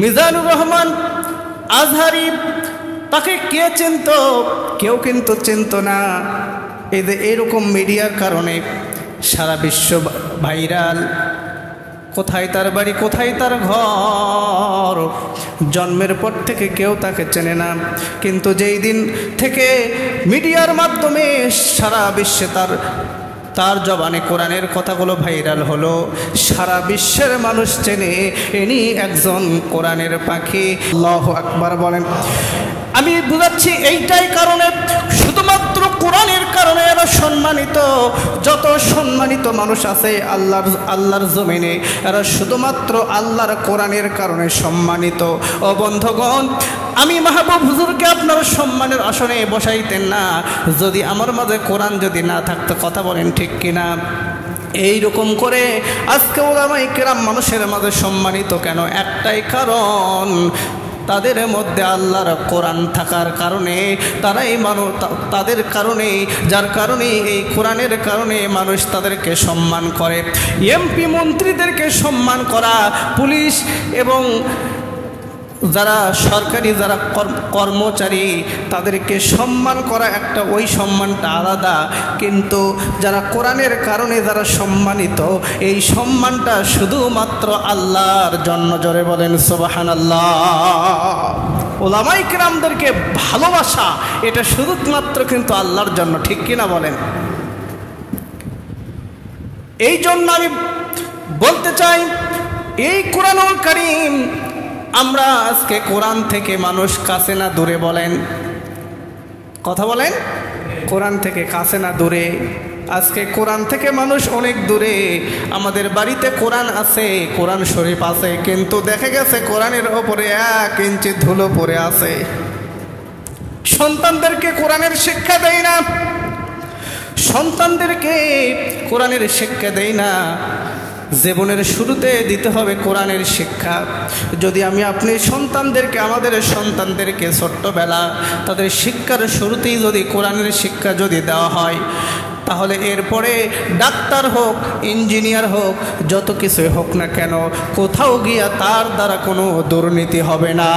মিজানুর রহমান আজহারি, তাকে কে চিনত? কেউ কিন্তু চিনত না। এই যে এরকম মিডিয়ার কারণে সারা বিশ্ব ভাইরাল। কোথায় তার বাড়ি, কোথায় তার ঘর, জন্মের পর থেকে কেউ তাকে চেনে না। কিন্তু যেই দিন থেকে মিডিয়ার মাধ্যমে সারা বিশ্বে তার জবানে কোরআনের কথাগুলো ভাইরাল হলো, সারা বিশ্বের মানুষ চেনে ইনি একজন কোরআনের পাখি। আল্লাহু আকবার বলেন। আমি বুঝাচ্ছি এইটাই কারণে, শুধুমাত্র কোরআনের কারণে এরা সম্মানিত। যত সম্মানিত মানুষ আছে আল্লাহর জমিনে, এরা শুধুমাত্র আল্লাহর কোরআনের কারণে সম্মানিত। ও বন্ধুগণ, আমি মাহবুব হুজুরকে আপনার সম্মানের আসনে বসাইতেন না যদি আমার মাঝে কোরআন যদি না থাকতো। কথা বলেন ঠিক কিনা? এই রকম করে আজকে ওলামায়ে কেরাম মানুষের মাঝে সম্মানিত কেন? একটাই কারণ, তাদের মধ্যে আল্লাহর কোরআন থাকার কারণে তারাই তাদের কারণে, যার কারণে এই কোরআনের কারণে মানুষ তাদেরকে সম্মান করে। এমপি মন্ত্রীদেরকে সম্মান করা, পুলিশ এবং যারা সরকারি যারা কর্মচারী তাদেরকে সম্মান করা একটা, ওই সম্মানটা আলাদা। কিন্তু যারা কোরআনের কারণে যারা সম্মানিত, এই সম্মানটা শুধুমাত্র আল্লাহর জন্য। জোরে বলেন সুবহানাল্লাহ। ওলামায়ে কেরামদেরকে ভালোবাসা এটা শুধুমাত্র কিন্তু আল্লাহর জন্য, ঠিক কিনা বলেন? এই জন্য আমি বলতে চাই, এই কোরআনুল কারীম, আমরা আজকে কোরআন থেকে মানুষ কাছে না দূরে? বলেন, কথা বলেন। কোরআন থেকে কাছে না দূরে? আজকে কোরআন থেকে মানুষ অনেক দূরে। আমাদের বাড়িতে কোরআন আছে, কোরআন শরীফ আছে, কিন্তু দেখা গেছে কোরআনের ওপরে 1 ইঞ্চি ধুলো পড়ে আছে। সন্তানদেরকে কোরআনের শিক্ষা দেয় না, সন্তানদেরকে কোরআনের শিক্ষা দেয় না। জীবনের শুরুতে দিতে হবে কোরআনের শিক্ষা। যদি আপনি সন্তানদেরকে, আমাদের সন্তানদেরকে ছোট্টবেলা তাদের শিক্ষার শুরুতেই যদি কোরআনের শিক্ষা যদি দেওয়া হয়, তাহলে এরপরে ডাক্তার হোক, ইঞ্জিনিয়ার হোক, যত কিছুই হোক না কেন, কোথাও গিয়া তার দ্বারা কোনো দুর্নীতি হবে না।